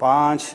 5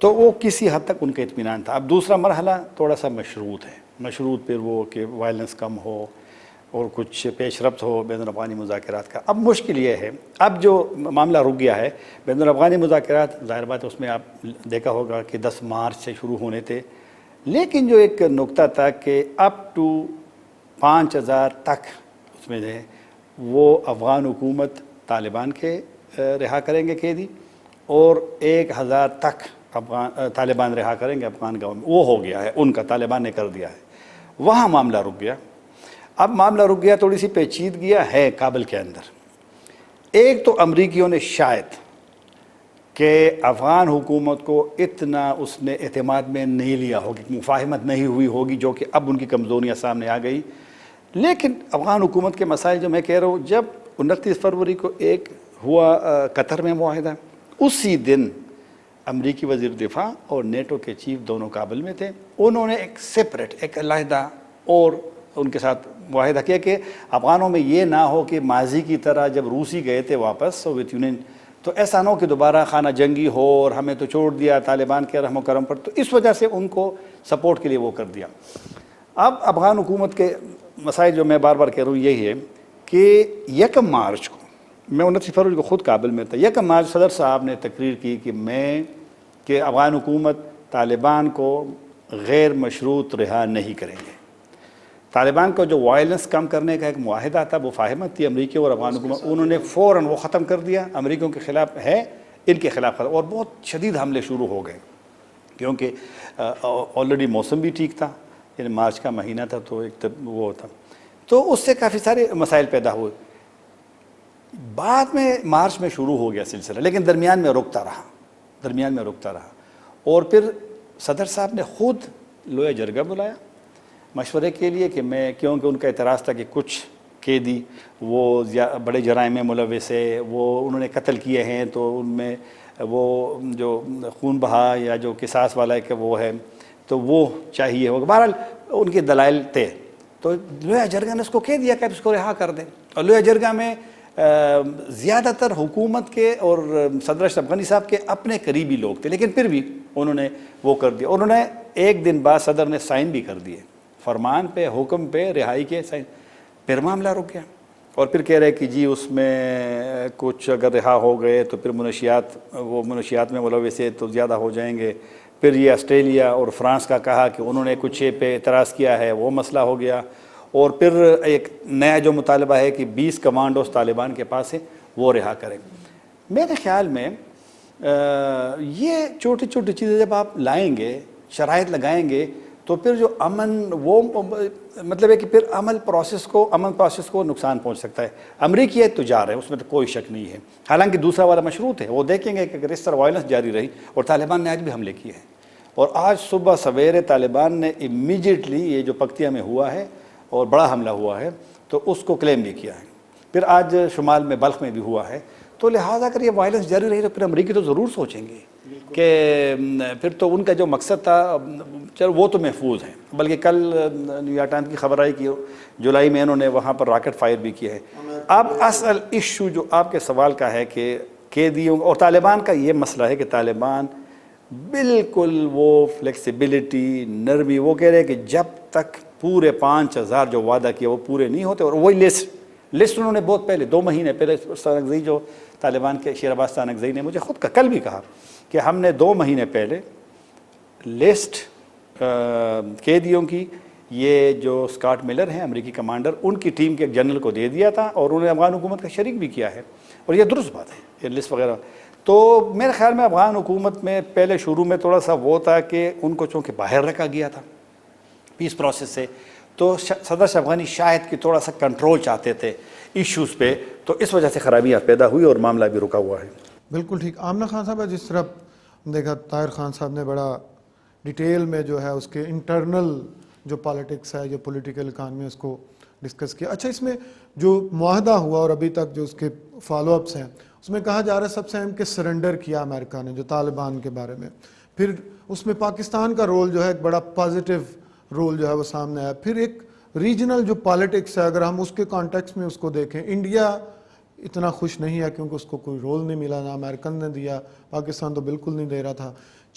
تو وہ کسی حد تک ان کا اطمینان تھا. اب دوسرا مرحلہ تھوڑا سا مشروط ہے. مشروط پھر وہ کہ وائلنس کم ہو اور کچھ پیش رفت ہو بین الاقوامی مذاکرات کا. اب مشکل یہ ہے، اب جو معاملہ رک گیا ہے بین الاقوامی مذاکرات، ظاہر بات ہے اس میں آپ دیکھا ہوگا کہ 10 مارچ سے شروع ہونے تھے، لیکن جو ایک نقطہ تھا کہ اپ ٹو 5000 تک اس میں ہے وہ افغان حکومت طالبان کے رہا کریں گے قیدی، اور 1000 تک طالبان رہا کریں گے افغان گورنمنٹ. وہ ہو گیا ہے ان کا، طالبان نے کر دیا ہے. وہاں معاملہ رک گیا. اب معاملہ رک گیا، تھوڑی سی پیچیدگیاں ہے کابل کے اندر. ایک تو امریکیوں نے شاید کہ افغان حکومت کو اتنا اس نے اعتماد میں نہیں لیا ہوگی، مفاہمت نہیں ہوئی ہوگی، جو کہ اب ان کی کمزوریاں سامنے آ گئی. لیکن افغان حکومت کے مسائل جو میں کہہ رہا ہوں، جب 29 فروری کو ایک ہوا قطر میں معاہدہ، اسی دن امریکی وزیر دفاع اور نیٹو کے چیف دونوں کابل میں تھے. انہوں نے ایک سیپریٹ، ایک علیحدہ اور ان کے ساتھ معاہدہ کیا کہ افغانوں میں یہ نہ ہو کہ ماضی کی طرح جب روسی گئے تھے واپس سوویت یونین تو ایسا نہ ہو کہ دوبارہ خانہ جنگی ہو اور ہمیں تو چھوڑ دیا طالبان کے رحم و کرم پر. تو اس وجہ سے ان کو سپورٹ کے لیے وہ کر دیا. اب افغان حکومت کے مسائل جو میں بار بار کہہ رہا ہوں یہی ہے کہ 1 مارچ کو، میں 29 فروری کو خود کابل میں تھا، 1 مارچ صدر صاحب نے تقریر کی کہ افغان حکومت طالبان کو غیر مشروط رہا نہیں کریں گے. طالبان کو جو وائلنس کم کرنے کا ایک معاہدہ تھا، وہ فاہمت تھی امریکی اور افغان حکومت، انہوں نے فوراً وہ ختم کر دیا. امریکیوں کے خلاف ہے، ان کے خلاف ختم، اور بہت شدید حملے شروع ہو گئے کیونکہ آلریڈی موسم بھی ٹھیک تھا، یعنی مارچ کا مہینہ تھا تو ایک وہ تھا، تو اس سے کافی سارے مسائل پیدا ہوئے. بعد میں مارچ میں شروع ہو گیا سلسلہ، لیکن درمیان میں رکتا رہا. اور پھر صدر صاحب نے خود لویا جرگہ بلایا مشورے کے لیے کہ کیونکہ ان کا اعتراض تھا کہ کچھ قیدی وہ بڑے جرائم میں ملوث ہے، وہ انہوں نے قتل کیے ہیں، تو ان میں وہ جو خون بہا یا جو قصاص والا ہے کہ وہ ہے تو وہ چاہیے ہوگا. بہرحال ان کے دلائل تھے، تو لویا جرگہ نے اس کو کہہ دیا کہ آپ اس کو رہا کر دیں. اور لویا جرگہ میں زیادہ تر حکومت کے اور صدر اشرف غنی صاحب کے اپنے قریبی لوگ تھے، لیکن پھر بھی انہوں نے وہ کر دیا. انہوں نے 1 دن بعد صدر نے سائن بھی کر دیے فرمان پہ، حکم پہ رہائی کے سائن. پھر معاملہ رک گیا اور پھر کہہ رہے کہ جی اس میں کچھ اگر رہا ہو گئے تو پھر منشیات میں ملوث ہے تو زیادہ ہو جائیں گے. پھر یہ آسٹریلیا اور فرانس کا کہا کہ انہوں نے کچھ پہ اعتراض کیا ہے، وہ مسئلہ ہو گیا. اور پھر ایک نیا جو مطالبہ ہے کہ 20 کمانڈوز طالبان کے پاس ہیں وہ رہا کریں. میرے خیال میں یہ چھوٹی چھوٹی چیزیں جب آپ لائیں گے، شرائط لگائیں گے، تو پھر جو امن، وہ مطلب ہے کہ پھر امن پروسیس کو نقصان پہنچ سکتا ہے. امریکی تجار ہے، اس میں تو کوئی شک نہیں ہے، حالانکہ دوسرا والا مشروط ہے. وہ دیکھیں گے کہ اگر اس طرح وائلنس جاری رہی، اور طالبان نے آج بھی حملے کیے ہیں، اور آج صبح سویرے طالبان نے امیجیٹلی یہ جو پکتیا میں ہوا ہے اور بڑا حملہ ہوا ہے تو اس کو کلیم بھی کیا ہے. پھر آج شمال میں بلخ میں بھی ہوا ہے. تو لہٰذا اگر یہ وائلنس جاری رہی تو پھر امریکی تو ضرور سوچیں گے کہ پھر تو ان کا جو مقصد تھا چلو وہ تو محفوظ ہیں. بلکہ کل نیو یارک ٹائمز کی خبر آئی کہ جولائی میں انہوں نے وہاں پر راکٹ فائر بھی کیا ہے. اب اصل ایشو جو آپ کے سوال کا ہے کہ قیدیوں اور طالبان کا یہ مسئلہ ہے کہ طالبان بالکل وہ فلیکسیبلٹی، نرمی، وہ کہہ رہے ہیں کہ جب تک پورے 5000 جو وعدہ کیا وہ پورے نہیں ہوتے. اور وہی لسٹ انہوں نے بہت پہلے 2 مہینے پہلے ثانقزئی جو طالبان کے شیر عباس ثانقزئی نے مجھے خود کل بھی کہا کہ ہم نے 2 مہینے پہلے لسٹ قیدیوں کی، یہ جو اسکاٹ ملر ہیں امریکی کمانڈر، ان کی ٹیم کے ایک جنرل کو دے دیا تھا، اور انہوں نے افغان حکومت کا شریک بھی کیا ہے. اور یہ درست بات ہے، یہ لسٹ وغیرہ. تو میرے خیال میں افغان حکومت میں پہلے شروع میں تھوڑا سا وہ تھا کہ ان کو چونکہ باہر رکھا گیا تھا پیس پروسیس سے، تو صدر اشرف غنی شاید کہ تھوڑا سا کنٹرول چاہتے تھے ایشوز پہ، تو اس وجہ سے خرابیاں پیدا ہوئی اور معاملہ بھی رکا ہوا ہے. بالکل ٹھیک. آمنہ خان صاحب، جس طرح دیکھا طاہر خان صاحب نے بڑا ڈیٹیل میں جو ہے اس کے انٹرنل جو پالیٹکس ہے، جو پولیٹیکل اکانومی، اس کو ڈسکس کیا. اچھا، اس میں جو معاہدہ ہوا اور ابھی تک جو اس کے فالو اپس ہیں، اس میں کہا جا رہا ہے سب سے اہم کہ سرنڈر کیا امریکہ نے جو طالبان کے بارے میں. پھر اس میں پاکستان کا رول جو ہے ایک بڑا پازیٹیو رول جو ہے وہ سامنے آیا. پھر ایک ریجنل جو پالیٹکس ہے، اگر ہم اس کے کانٹیکس میں اس کو دیکھیں، انڈیا اتنا خوش نہیں ہے کیونکہ اس کو کوئی رول نہیں ملا، نہ امریکن نے دیا، پاکستان تو بالکل نہیں دے رہا تھا.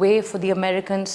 way for the Americans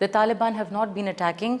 the Taliban have not been attacking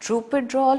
troop withdrawal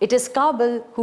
It is Kabul who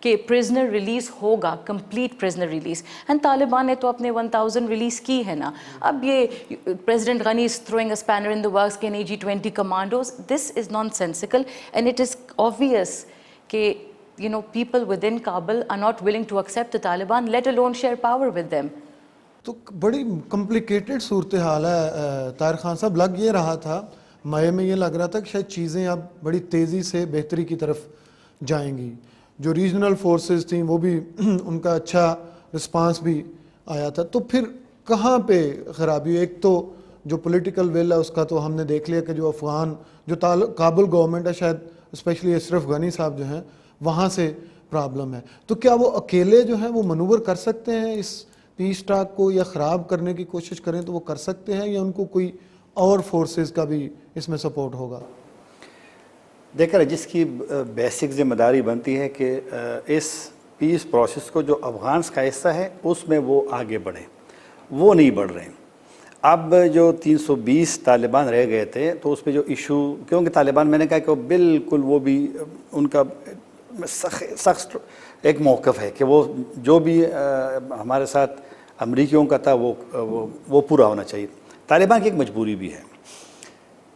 کہ پرزنر ریلیز ہوگا, complete prisoner release. And Taliban نے تو اپنے 1000 ریلیز کی ہے نا. اب یہ president Ghani is throwing a spanner in the works کہ نہیں جی 20 commandos. This is nonsensical and it is obvious کہ people within Kabul are not willing to accept the Taliban, let alone share power with them. تو بڑی complicated صورتحال ہے طاہر خان صاحب. لگ یہ رہا تھا مئی میں، یہ لگ رہا تھا کہ شاید چیزیں اب بڑی تیزی سے بہتری کی طرف جائیں گی. جو ریجنل فورسز تھیں وہ بھی ان کا اچھا رسپانس بھی آیا تھا. تو پھر کہاں پہ خرابی ہوئی؟ ایک تو جو پولیٹیکل ول ہے اس کا تو ہم نے دیکھ لیا کہ جو افغان جو کابل گورنمنٹ ہے، شاید اسپیشلی اشرف غنی صاحب جو ہیں وہاں سے پرابلم ہے. تو کیا وہ اکیلے جو ہیں وہ منور کر سکتے ہیں اس پیس ٹاک کو، یا خراب کرنے کی کوشش کریں تو وہ کر سکتے ہیں، یا ان کو کوئی اور فورسز کا بھی اس میں سپورٹ ہوگا؟ دیکھا جس کی بیسک ذمہ داری بنتی ہے کہ اس پیس پروسیس کو جو افغانس کا حصہ ہے اس میں وہ آگے بڑھیں، وہ نہیں بڑھ رہے ہیں. اب جو 320 طالبان رہ گئے تھے تو اس پہ جو ایشو، کیونکہ طالبان میں نے کہا کہ وہ بالکل وہ بھی ان کا سخت ایک موقف ہے کہ وہ جو بھی ہمارے ساتھ امریکیوں کا تھا وہ پورا ہونا چاہیے. طالبان کی ایک مجبوری بھی ہے.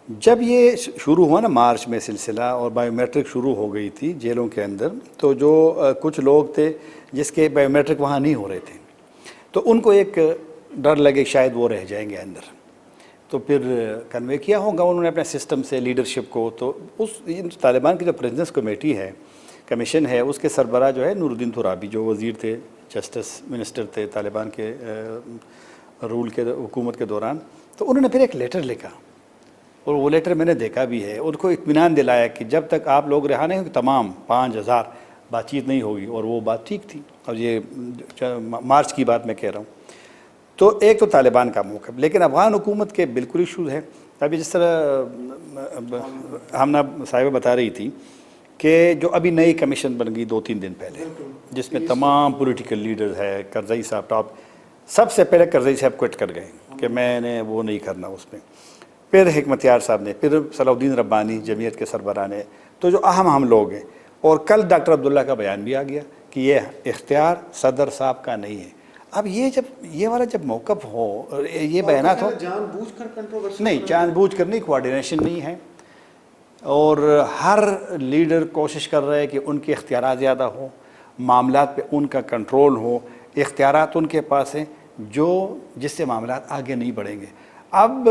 جب یہ شروع ہوا نا مارچ میں سلسلہ اور بائیو میٹرک شروع ہو گئی تھی جیلوں کے اندر، تو جو کچھ لوگ تھے جس کے بائیو میٹرک وہاں نہیں ہو رہے تھے تو ان کو ایک ڈر لگے شاید وہ رہ جائیں گے اندر. تو پھر کنوے کیا ہوگا انہوں نے اپنے سسٹم سے لیڈرشپ کو. تو اس طالبان کی جو پریزیڈنس کمیٹی ہے، کمیشن ہے، اس کے سربراہ جو ہے نور الدین ترابی، جو وزیر تھے، جسٹس منسٹر تھے طالبان کے رول کے حکومت کے دوران. تو انہوں نے پھر ایک لیٹر لکھا اور وہ لیٹر میں نے دیکھا بھی ہے. ان کو اطمینان دلایا کہ جب تک آپ لوگ رہا نہیں تمام 5000 بات چیت نہیں ہوگی. اور وہ بات ٹھیک تھی. اور یہ مارچ کی بات میں کہہ رہا ہوں. تو ایک تو طالبان کا موقف، لیکن افغان حکومت کے بالکل ایشوز ہے. ابھی جس طرح ہمنا صاحبہ بتا رہی تھی کہ جو ابھی نئی کمیشن بن گئی 2-3 دن پہلے، جس میں تمام پولیٹیکل لیڈرز ہے، کرزئی صاحب ٹاپ، سب سے پہلے کرزئی صاحب کوئٹ کر گئے کہ میں نے وہ نہیں کرنا اس میں. پھر حکمت یار صاحب نے، پھر صلاح الدین ربانی جمعیت کے سربراہ نے. تو جو اہم لوگ ہیں. اور کل ڈاکٹر عبداللہ کا بیان بھی آ گیا کہ یہ اختیار صدر صاحب کا نہیں ہے. اب یہ والا جب موقف ہو، یہ بیانات ہو، جان بوجھ کر کنٹروورسی نہیں، جان بوجھ کر نہیں، کوارڈینیشن نہیں ہے. اور ہر لیڈر کوشش کر رہے ہیں کہ ان کے اختیارات زیادہ ہوں، معاملات پہ ان کا کنٹرول ہو. اختیارات ان کے پاس ہیں جس سے معاملات آگے نہیں بڑھیں گے. اب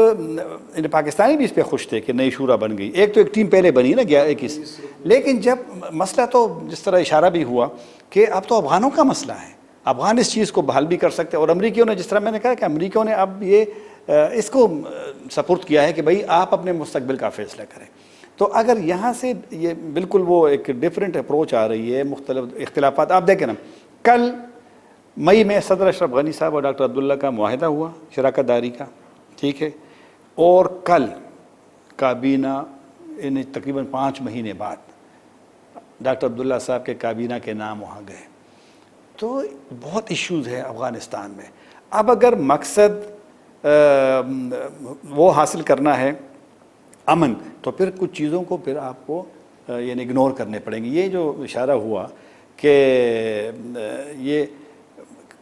پاکستانی بھی اس پہ خوش تھے کہ نئی شورا بن گئی. ایک ٹیم پہلے بنی نا 21، لیکن جب مسئلہ تو جس طرح اشارہ بھی ہوا کہ اب تو افغانوں کا مسئلہ ہے، افغان اس چیز کو بحال بھی کر سکتے. اور امریکیوں نے، جس طرح میں نے کہا کہ امریکیوں نے اب اس کو سپورٹ کیا ہے کہ بھائی آپ اپنے مستقبل کا فیصلہ کریں. تو اگر یہاں سے یہ بالکل وہ ایک ڈیفرنٹ اپروچ آ رہی ہے، مختلف اختلافات. آپ دیکھیں نا، کل مئی میں صدر اشرف غنی صاحب اور ڈاکٹر عبداللہ کا معاہدہ ہوا شراکت داری کا، ٹھیک ہے. اور کل کابینہ تقریباً 5 مہینے بعد ڈاکٹر عبداللہ صاحب کے کابینہ کے نام وہاں گئے. تو بہت ایشوز ہیں افغانستان میں. اب اگر مقصد وہ حاصل کرنا ہے امن، تو پھر کچھ چیزوں کو پھر آپ کو یعنی اگنور کرنے پڑیں گے. یہ جو اشارہ ہوا کہ یہ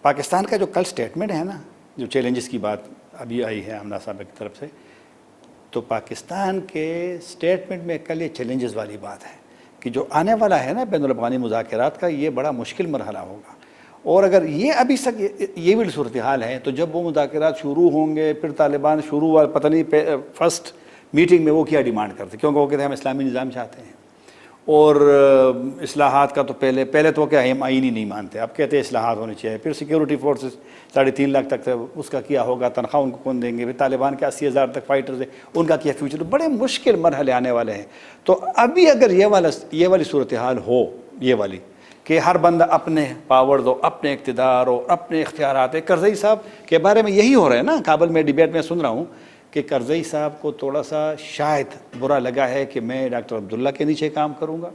پاکستان کا جو کل سٹیٹمنٹ ہے نا، جو چیلنجز کی بات ابھی آئی ہے آمنہ صاحب کی طرف سے، تو پاکستان کے سٹیٹمنٹ میں کل یہ چیلنجز والی بات ہے کہ جو آنے والا ہے نا بین الاقوامی مذاکرات کا، یہ بڑا مشکل مرحلہ ہوگا. اور اگر یہ ابھی تک یہ بھی صورتحال ہے تو جب وہ مذاکرات شروع ہوں گے، پھر طالبان شروع ہوا، پتہ نہیں فرسٹ میٹنگ میں وہ کیا ڈیمانڈ کرتے، کیونکہ وہ کہتے ہیں ہم اسلامی نظام چاہتے ہیں. اور اصلاحات کا تو پہلے تو کیا ہم آئین ہی نہیں مانتے، اب کہتے ہیں اصلاحات ہونی چاہیے. پھر سیکیورٹی فورسز 3.5 لاکھ تک اس کا کیا ہوگا، تنخواہ ان کو کون دیں گے. پھر طالبان کے 80,000 تک فائٹرز ہیں، ان کا کیا فیوچر. بڑے مشکل مرحلے آنے والے ہیں. تو ابھی اگر یہ والی صورتحال ہو، یہ والی کہ ہر بندہ اپنے پاورز ہو، اپنے اقتدار ہو، اپنے اختیارات ہے. کرزئی صاحب کے بارے میں یہی ہو رہا ہے نا، کابل میں ڈیبیٹ میں سن رہا ہوں کہ کرزئی صاحب کو تھوڑا سا شاید برا لگا ہے کہ میں ڈاکٹر عبداللہ کے نیچے کام کروں گا،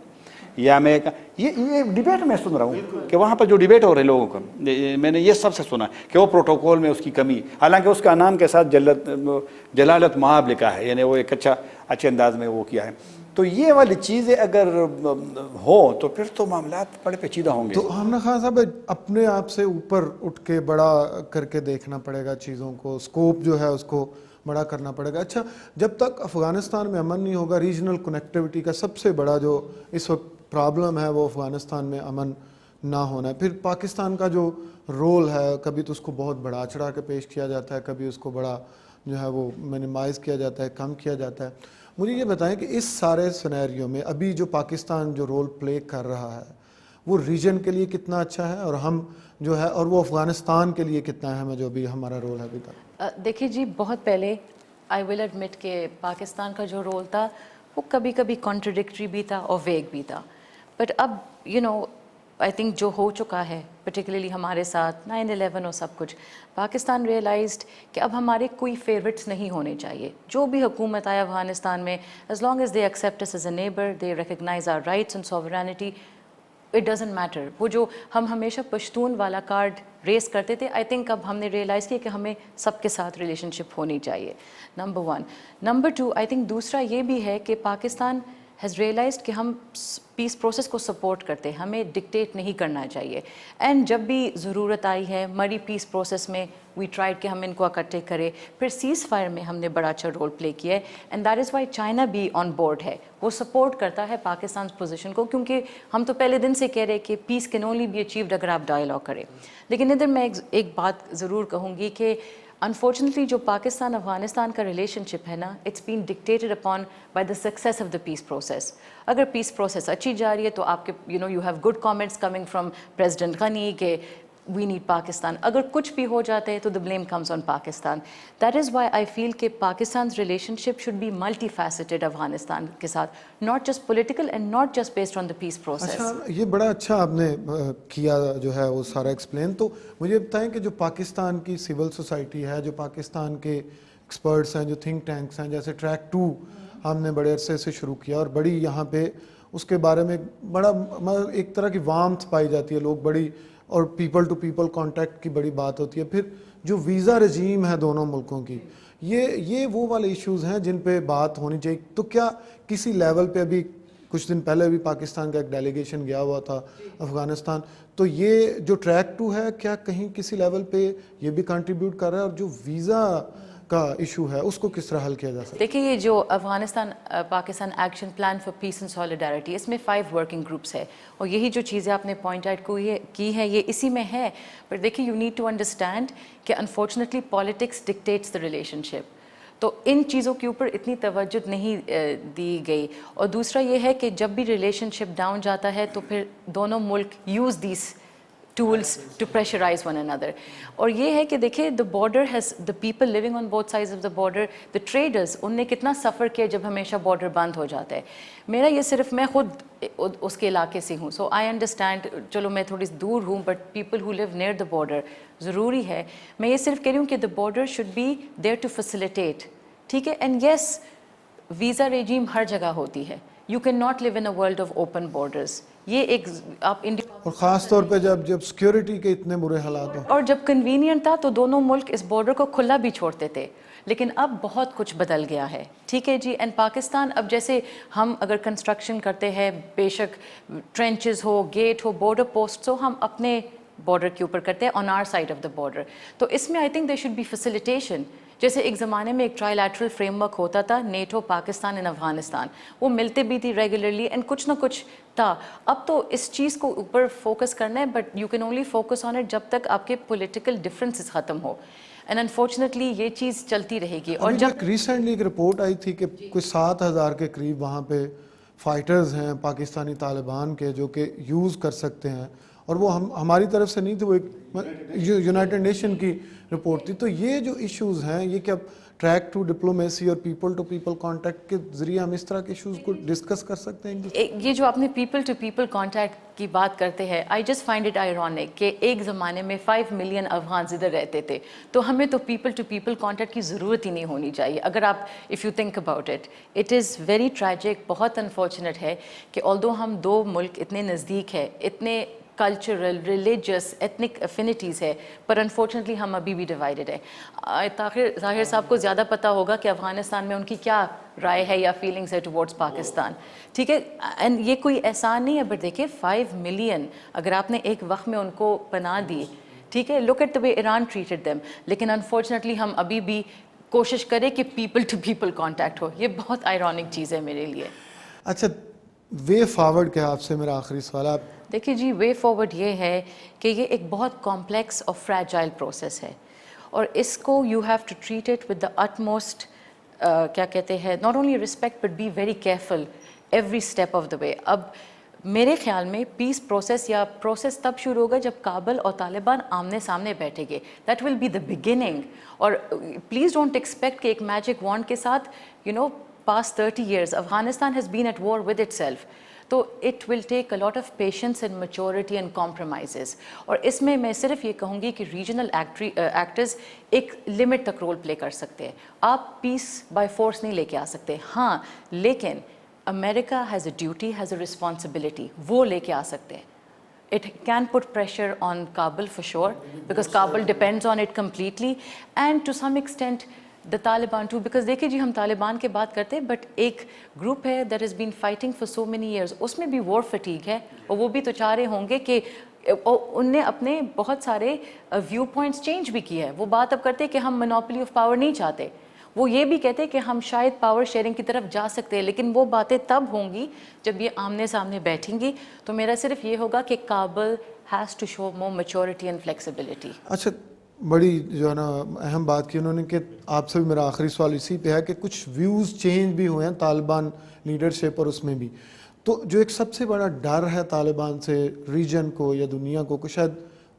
یا میں یہ ڈیبیٹ میں سن رہا ہوں کہ وہاں پر جو ڈیبیٹ ہو رہے لوگوں کا، میں نے یہ سب سے سنا کہ وہ پروٹوکول میں اس کی کمی، حالانکہ اس کا نام کے ساتھ جلالت مآب لکھا ہے، یعنی وہ ایک اچھے انداز میں وہ کیا ہے. تو یہ والی چیزیں اگر ہوں تو پھر تو معاملات بڑے پیچیدہ ہوں گے. تو عامر خان صاحب اپنے آپ سے اوپر اٹھ کے بڑا کر کے دیکھنا پڑے گا چیزوں کو, اسکوپ جو ہے اس کو بڑا کرنا پڑے گا. اچھا, جب تک افغانستان میں امن نہیں ہوگا, ریجنل کنیکٹیوٹی کا سب سے بڑا جو اس وقت پرابلم ہے وہ افغانستان میں امن نہ ہونا ہے. پھر پاکستان کا جو رول ہے, کبھی تو اس کو بہت بڑا چڑھا کے پیش کیا جاتا ہے, کبھی اس کو بڑا جو ہے وہ منیمائز کیا جاتا ہے, کم کیا جاتا ہے. مجھے یہ بتائیں کہ اس سارے سینیریو میں ابھی جو پاکستان جو رول پلے کر رہا ہے وہ ریجن کے لیے کتنا اچھا ہے, اور ہم جو ہے اور وہ افغانستان کے لیے کتنا اہم ہے جو بھی ہمارا رول ہے ابھی تک؟ دیکھیے جی, بہت پہلے آئی ول ایڈمٹ کہ پاکستان کا جو رول تھا وہ کبھی کبھی کانٹرڈکٹری بھی تھا اور ویگ بھی تھا. بٹ اب آئی تھنک جو ہو چکا ہے پرٹیکولرلی ہمارے ساتھ 9/11 اور سب کچھ, پاکستان ریئلائزڈ کہ اب ہمارے کوئی فیوریٹس نہیں ہونے چاہیے. جو بھی حکومت آیا افغانستان میں, as long as they accept us as a neighbour, they recognise our rights and sovereignty, it doesn't matter. وہ جو ہم ہمیشہ پشتون والا کارڈ ریس کرتے تھے, آئی تھنک اب ہم نے ریئلائز کیا کہ ہمیں سب کے ساتھ ریلیشن شپ ہونی چاہیے, نمبر 1. نمبر 2, آئی تھنک دوسرا یہ بھی ہے کہ پاکستان ہیز ریئلائزڈ کہ ہم پیس پروسیس کو سپورٹ کرتے ہیں, ہمیں ڈکٹیٹ نہیں کرنا چاہیے. اینڈ جب بھی ضرورت آئی ہے مری پیس پروسیس میں, وی ٹرائیڈ کہ ہم ان کو اکٹھے کرے. پھر سیز فائر میں ہم نے بڑا اچھا رول پلے کیا ہے, and that is Y China بھی آن بورڈ ہے, وہ سپورٹ کرتا ہے پاکستان پوزیشن کو, کیونکہ ہم تو پہلے دن سے کہہ رہے کہ پیس کین اونلی بی اچیوڈ اگر آپ ڈائلاگ کریں. لیکن ادھر میں ایک بات ضرور کہوں گی کہ انفارچونیٹلی جو پاکستان افغانستان کا ریلیشن شپ ہے نا, it's been dictated upon by the success of the peace process. اگر پیس پروسیس اچھی جا رہی ہے تو آپ کے you have good comments coming from president Ghani کہ وی نیڈ پاکستان. اگر کچھ بھی ہو جاتا ہے تو the blame comes on Pakistan. That is why I feel کہ Pakistan relationship should be multifaceted Afghanistan کے ساتھ, not just political and not just based on the peace process. اچھا, یہ بڑا اچھا آپ نے کیا جو ہے وہ سارا ایکسپلین. تو مجھے بتائیں کہ جو پاکستان کی سول سوسائٹی ہے, جو پاکستان کے ایکسپرٹس ہیں, جو تھنک ٹینکس ہیں, جیسے ٹریک 2 ہم نے بڑے عرصے سے شروع کیا, اور بڑی یہاں پہ اس کے بارے میں بڑا ایک طرح کی وارمتھ پائی جاتی ہے, لوگ بڑی, اور پیپل ٹو پیپل کانٹیکٹ کی بڑی بات ہوتی ہے. پھر جو ویزا رجیم ہے دونوں ملکوں کی, یہ وہ والے ایشوز ہیں جن پہ بات ہونی چاہیے. تو کیا کسی لیول پہ, ابھی کچھ دن پہلے بھی پاکستان کا ایک ڈیلیگیشن گیا ہوا تھا افغانستان, تو یہ جو ٹریک 2 ہے کیا کہیں کسی لیول پہ یہ بھی کنٹریبیوٹ کر رہا ہے, اور جو ویزا کا ایشو ہے اس کو کس طرح حل کیا جا سکتا ہے؟ دیکھیے, یہ جو Afghanistan Pakistan action plan for peace and solidarity, اس میں 5 ورکنگ گروپس ہے, اور یہی جو چیزیں آپ نے پوائنٹ آؤٹ کی ہیں یہ اسی میں ہے. پر دیکھیے, یو نیڈ ٹو انڈرسٹینڈ کہ unfortunately politics dictates the relationship, تو ان چیزوں کے اوپر اتنی توجہ نہیں دی گئی. اور دوسرا یہ ہے کہ جب بھی ریلیشن شپ ڈاؤن جاتا ہے تو پھر دونوں ملک use these tools to pressurize one another. اور یہ ہے کہ دیکھیں, the border has the people living on both sides of the border, the traders, ان نے کتنا سفر کیا جب ہمیشہ border بند ہو جاتا ہے. میرا یہ صرف, میں خود اس کے علاقے سے ہوں, so I understand, چلو میں تھوڑی دور ہوں, but people who live near the border ضروری ہے. میں یہ صرف کہہ رہی ہوں کہ the border should be there to facilitate, ٹھیک ہے. And yes, visa regime ہر جگہ ہوتی ہے, you cannot live in a world of open borders. یہ ایک آپ اور خاص طور پہ جب سیکیورٹی کے اتنے برے حالات ہوں, اور جب کنوینئنٹ تھا تو دونوں ملک اس بارڈر کو کھلا بھی چھوڑتے تھے. لیکن اب بہت کچھ بدل گیا ہے, ٹھیک ہے جی. اینڈ پاکستان اب جیسے ہم اگر کنسٹرکشن کرتے ہیں, بے شک ٹرینچز ہو, گیٹ ہو, بارڈر پوسٹ ہو, ہم اپنے بارڈر کے اوپر کرتے ہیں on our side of the border. تو اس میں I think there should be facilitation. جیسے ایک زمانے میں ایک ٹرائی لیٹرل فریم ورک ہوتا تھا, نیٹو, پاکستان اینڈ افغانستان, وہ ملتے بھی تھی ریگولرلی اینڈ کچھ نہ کچھ تھا. اب تو اس چیز کو اوپر فوکس کرنا ہے, but you can only focus on it جب تک آپ کے پولیٹیکل ڈفرینسز ختم ہو. اینڈ انفارچونیٹلی یہ چیز چلتی رہے گی. اور جب ریسنٹلی ایک رپورٹ آئی تھی کہ کوئی 7,000 کے قریب وہاں پہ فائٹرز ہیں پاکستانی طالبان کے جو کہ یوز کر سکتے ہیں, اور وہ ہماری طرف سے نہیں تھے, وہ ایک یونائٹڈ نیشن کی رپورٹ تھی. تو یہ جو ایشوز ہیں, یہ کیا ٹریک 2 ڈپلومیسی اور پیپل ٹو پیپل کانٹیکٹ کے ذریعے ہم اس طرح کے ایشوز کو ڈسکس کر سکتے ہیں؟ یہ جو آپ نے پیپل ٹو پیپل کانٹیکٹ کی بات کرتے ہیں, I just find it ironic کہ ایک زمانے میں 5 ملین افغانز ادھر رہتے تھے, تو ہمیں تو پیپل ٹو پیپل کانٹیکٹ کی ضرورت ہی نہیں ہونی چاہیے. اگر آپ if you think about it, it is very tragic, بہت انفارچونیٹ ہے کہ آلدو ہم 2 ملک اتنے نزدیک ہے, اتنے کلچرل ریلیجس ایتھنک افینٹیز ہے, پر انفارچونیٹلی ہم ابھی بھی ڈیوائڈڈ ہیں. طاہر صاحب کو زیادہ پتہ ہوگا کہ افغانستان میں ان کی کیا رائے ہے یا فیلنگس ہے ٹورڈز پاکستان, ٹھیک ہے. اینڈ یہ کوئی احسان نہیں ہے, بٹ دیکھیں 5 ملین اگر آپ نے ایک وقت میں ان کو پناہ دی, ٹھیک ہے, look at the way Iran treated them. لیکن انفارچونیٹلی ہم ابھی بھی کوشش کریں کہ پیپل ٹو پیپل کانٹیکٹ ہو. یہ بہت آئرونک چیز ہے میرے لیے. اچھا وے فارورڈ کیا آپ سے میرا آخری سوال. آپ دیکھیے جی, وے فارورڈ یہ ہے کہ یہ ایک بہت کمپلیکس اور فریجائل پروسیس ہے, اور اس کو you have to treat it with the utmost کیا کہتے ہیں, not only respect but be very careful every step of the way. اب میرے خیال میں پیس پروسیس یا پروسیس تب شروع ہوگا جب کابل اور طالبان آمنے سامنے بیٹھیں گے. That will be the beginning. اور پلیز ڈونٹ ایکسپیکٹ کہ ایک میجک وانڈ کے ساتھ past 30 years Afghanistan has been at war with itself. تو it will take a lot of patience and maturity and compromises. اور اس میں میں صرف یہ کہوں گی کہ ریجنل ایکٹرز ایک لمٹ تک رول پلے کر سکتے ہیں. آپ پیس بائی فورس نہیں لے کے آ سکتے, ہاں لیکن America has a duty, has a responsibility, وہ لے کے آ سکتے ہیں. It can put pressure on Kabul for sure, because Kabul depends on it completely, and to some extent the Taliban too, because دیکھیں جی ہم طالبان کے بات کرتے ہیں, بٹ ایک گروپ ہے that has been fighting for so many years, اس میں بھی war fatigue ہے, اور وہ بھی تو چاہ رہے ہوں گے کہ ان نے اپنے بہت سارے ویو پوائنٹس چینج بھی کیا ہے. وہ بات اب کرتے کہ ہم مونوپلی آف پاور نہیں چاہتے, وہ یہ بھی کہتے کہ ہم شاید پاور شیئرنگ کی طرف جا سکتے ہیں, لیکن وہ باتیں تب ہوں گی جب یہ آمنے سامنے بیٹھیں گی. تو میرا صرف یہ ہوگا کہ Kabul has to show more maturity and flexibility. اچھا بڑی جو ہے نا اہم بات کی انہوں نے, کہ آپ سے بھی میرا آخری سوال اسی پہ ہے کہ کچھ ویوز چینج بھی ہوئے ہیں طالبان لیڈرشپ اور اس میں بھی. تو جو ایک سب سے بڑا ڈر ہے طالبان سے ریجن کو یا دنیا کو, کہ شاید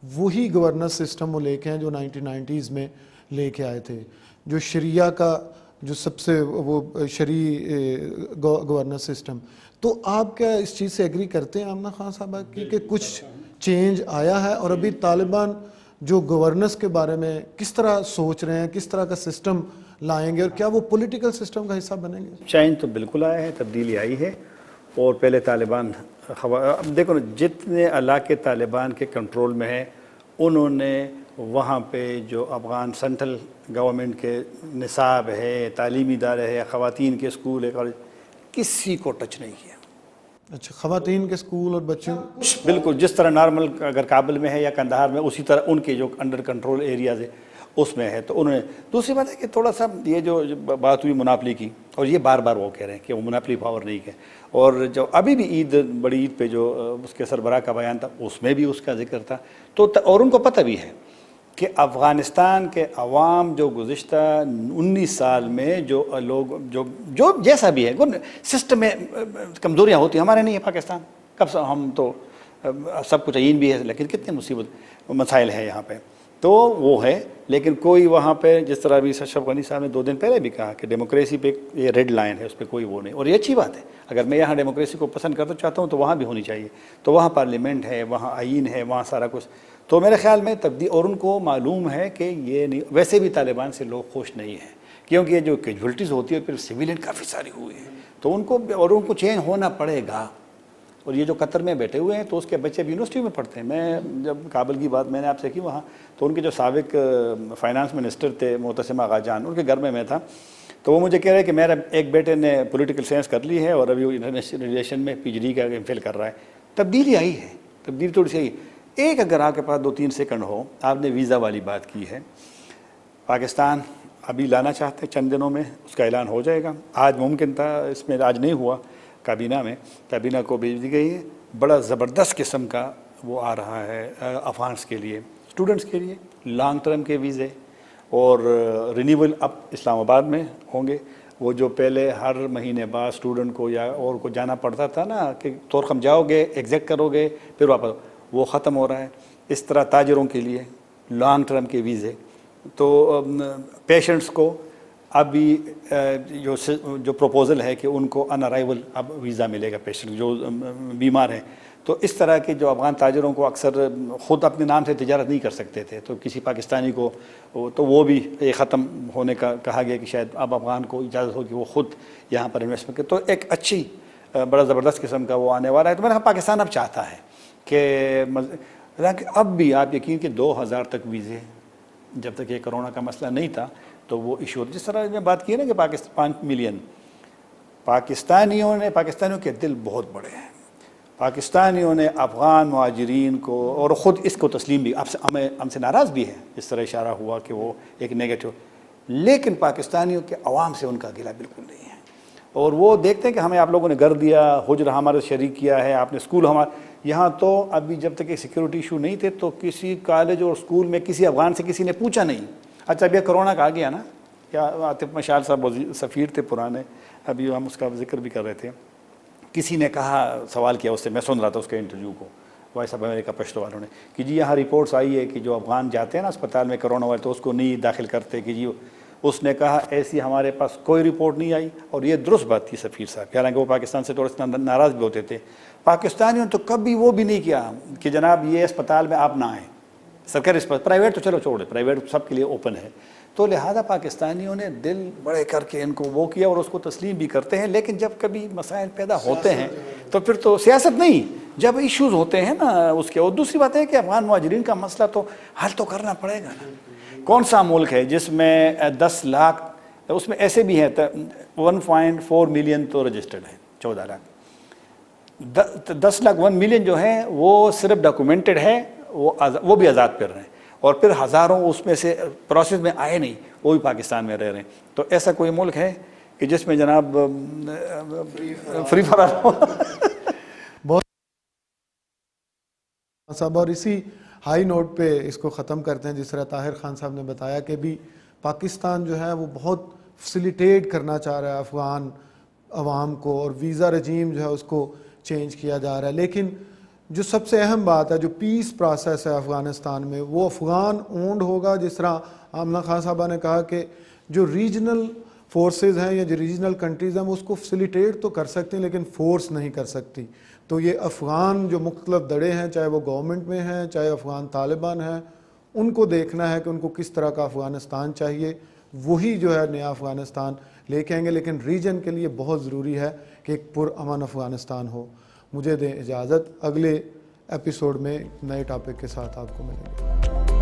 وہی گورننس سسٹم وہ لے کے ہیں جو 1990s میں لے کے آئے تھے, جو شریعہ کا جو سب سے وہ شرعی گورننس سسٹم. تو آپ کیا اس چیز سے ایگری کرتے ہیں آمنہ خان صاحبہ کہ کچھ چینج آیا ہے, اور ابھی طالبان جو گورننس کے بارے میں کس طرح سوچ رہے ہیں, کس طرح کا سسٹم لائیں گے, اور کیا وہ پولیٹیکل سسٹم کا حصہ بنیں گے؟ چینج تو بالکل آیا ہے, تبدیلی آئی ہے. اور پہلے طالبان اب دیکھو نا, جتنے علاقے طالبان کے کنٹرول میں ہیں انہوں نے وہاں پہ جو افغان سینٹرل گورنمنٹ کے نصاب ہے, تعلیمی ادارے ہے, خواتین کے اسکول ہے, کالج, کسی کو ٹچ نہیں کیا. اچھا, خواتین کے اسکول اور بچوں بالکل جس طرح نارمل اگر کابل میں ہے یا کندہار میں, اسی طرح ان کے جو انڈر کنٹرول ایریاز ہے اس میں ہے. تو انہوں نے دوسری بات ہے کہ تھوڑا سا یہ جو بات ہوئی مناپلی کی, اور یہ بار بار وہ کہہ رہے ہیں کہ وہ مناپلی پاور نہیں ہے, اور جو ابھی بھی بڑی عید پہ جو اس کے سربراہ کا بیان تھا اس میں بھی اس کا ذکر تھا. تو اور ان کو پتہ بھی ہے کہ افغانستان کے عوام جو گزشتہ 19 سال میں جو لوگ جو جیسا بھی ہے, سسٹم میں کمزوریاں ہوتی ہیں, ہمارے نہیں ہے پاکستان, کب ہم تو سب کچھ عین بھی ہے, لیکن کتنے مصیبت مسائل ہیں یہاں پہ, تو وہ ہے. لیکن کوئی وہاں پہ جس طرح بھی اشرف غنی صاحب نے 2 دن پہلے بھی کہا کہ ڈیموکریسی پہ یہ ریڈ لائن ہے, اس پہ کوئی وہ نہیں, اور یہ اچھی بات ہے. اگر میں یہاں ڈیموکریسی کو پسند کرنا چاہتا ہوں تو وہاں بھی ہونی چاہیے. تو وہاں پارلیمنٹ ہے, وہاں آئین ہے, وہاں سارا کچھ. تو میرے خیال میں تبدیلی, اور ان کو معلوم ہے کہ یہ نہیں, ویسے بھی طالبان سے لوگ خوش نہیں ہیں, کیونکہ یہ جو کیجولٹیز ہوتی ہے پھر سویلین کافی ساری ہوئی ہیں, تو ان کو چینج ہونا پڑے گا. اور یہ جو قطر میں بیٹھے ہوئے ہیں تو اس کے بچے بھی یونیورسٹی میں پڑھتے ہیں. میں جب کابل کی بات میں نے آپ سے کی وہاں, تو ان کے جو سابق فائنانس منسٹر تھے معتصم آغا جان, ان کے گھر میں تھا, تو وہ مجھے کہہ رہے کہ میرا ایک بیٹے نے پولیٹیکل سائنس کر لی ہے اور ابھی وہ انٹرنیشنل ریلیشن میں پی ایچ ڈی کا ایم فل کر رہا ہے. تبدیلی آئی ہے, تبدیلی تھوڑی سی آئی. ایک اگر آپ کے پاس 2-3 سیکنڈ ہو, آپ نے ویزا والی بات کی ہے, پاکستان ابھی لانا چاہتے چند دنوں میں, اس کا اعلان ہو جائے گا. آج ممکن تھا, اس میں آج نہیں ہوا, کابینہ میں کابینہ کو بھیج دی گئی ہے. بڑا زبردست قسم کا وہ آ رہا ہے افغانس کے لیے, اسٹوڈنٹس کے لیے لانگ ٹرم کے ویزے, اور رینیول اب اسلام آباد میں ہوں گے. وہ جو پہلے ہر مہینے بعد اسٹوڈنٹ کو یا اور کو جانا پڑتا تھا نا کہ طورخم جاؤ گے, ایگزیکٹ کرو گے, پھر واپس, وہ ختم ہو رہا ہے. اس طرح تاجروں کے لیے لانگ ٹرم کے ویزے. تو پیشنٹس کو ابھی جو پروپوزل ہے کہ ان کو ان ارائیول اب ویزا ملے گا, پیشنٹ جو بیمار ہیں. تو اس طرح کے جو افغان تاجروں کو اکثر خود اپنے نام سے تجارت نہیں کر سکتے تھے, تو کسی پاکستانی کو, تو وہ بھی ختم ہونے کا کہا گیا کہ شاید اب افغان کو اجازت ہو کہ وہ خود یہاں پر انویسٹمنٹ کرے. تو ایک اچھی بڑا زبردست قسم کا وہ آنے والا ہے. تو میں نے کہا پاکستان اب چاہتا ہے کہ حالانکہ اب بھی آپ یقین کہ 2000 تک ویزے جب تک یہ کرونا کا مسئلہ نہیں تھا تو وہ ایشو ہوتا. جس طرح میں بات کی نا کہ 5 ملین پاکستانیوں کے دل بہت بڑے ہیں. پاکستانیوں نے افغان مہاجرین کو اور خود اس کو تسلیم بھی ہم سے ناراض بھی ہے, اس طرح اشارہ ہوا کہ وہ ایک نیگیٹو, لیکن پاکستانیوں کے عوام سے ان کا گلہ بالکل نہیں ہے. اور وہ دیکھتے ہیں کہ ہمیں آپ لوگوں نے گھر دیا, حجرہ ہمارے شریک کیا ہے, آپ نے اسکول یہاں تو ابھی جب تک یہ سیکیورٹی ایشو نہیں تھے تو کسی کالج اور اسکول میں کسی افغان سے کسی نے پوچھا نہیں. اچھا اب یہ کرونا کا آ گیا نا, کیا عاطف مشال صاحب سفیر تھے پرانے, ابھی ہم اس کا ذکر بھی کر رہے تھے, کسی نے کہا سوال کیا اس سے, میں سن رہا تھا اس کے انٹرویو کو, وائس آف امریکہ پشتو والوں نے, کہ جی یہاں رپورٹس آئی ہے کہ جو افغان جاتے ہیں نا اسپتال میں کرونا والے تو اس کو نہیں داخل کرتے, کہ جی اس نے کہا ایسی ہمارے پاس کوئی رپورٹ نہیں آئی. اور یہ درست بات تھی سفیر صاحب, حالانکہ وہ پاکستان سے تھوڑا ناراض بھی ہوتے تھے. پاکستانیوں تو کبھی وہ بھی نہیں کیا کہ جناب یہ اسپتال میں آپ نہ آئیں, سرکاری اسپتال, پرائیویٹ تو چلو چھوڑے, پرائیویٹ سب کے لیے اوپن ہے. تو لہذا پاکستانیوں نے دل بڑے کر کے ان کو وہ کیا اور اس کو تسلیم بھی کرتے ہیں. لیکن جب کبھی مسائل پیدا ہوتے ہیں تو پھر تو سیاست نہیں, جب ایشوز ہوتے ہیں نا اس کے. اور دوسری بات ہے کہ افغان مہاجرین کا مسئلہ تو حل تو کرنا پڑے گا نا. کون سا ملک ہے جس میں 10 لاکھ, اس میں ایسے بھی ہیں 1.4 ملین تو رجسٹرڈ ہیں, 14 لاکھ, 10 لاکھ 1 ملین جو ہیں وہ صرف ڈاکومنٹڈ ہے, وہ بھی آزاد پھر رہے ہیں, اور پھر ہزاروں اس میں سے پروسیس میں آئے نہیں, وہ بھی پاکستان میں رہ رہے ہیں. تو ایسا کوئی ملک ہے کہ جس میں جناب فری فار آل ہو؟ بہت صاحب, اور اسی ہائی نوٹ پہ اس کو ختم کرتے ہیں. جس طرح طاہر خان صاحب نے بتایا کہ بھی پاکستان جو ہے وہ بہت فیسیلیٹیٹ کرنا چاہ رہا ہے افغان عوام کو, اور ویزا رجیم جو ہے اس کو چینج کیا جا رہا ہے. لیکن جو سب سے اہم بات ہے, جو پیس پروسیس ہے افغانستان میں, وہ افغان اونڈ ہوگا. جس طرح آمنہ خان صاحبہ نے کہا کہ جو ریجنل فورسز ہیں یا جو ریجنل کنٹریز ہیں وہ اس کو فیسیلیٹیٹ تو کر سکتے ہیں لیکن فورس نہیں کر سکتی. تو یہ افغان جو مختلف دڑے ہیں, چاہے وہ گورنمنٹ میں ہیں چاہے افغان طالبان ہیں, ان کو دیکھنا ہے کہ ان کو کس طرح کا افغانستان چاہیے, وہی جو ہے نیا افغانستان لے کے آئیں گے. لیکن ریجن کے لیے بہت ضروری ہے کہ ایک پرامن افغانستان ہو. مجھے دیں اجازت, اگلے ایپیسوڈ میں نئے ٹاپک کے ساتھ آپ کو ملیں گے.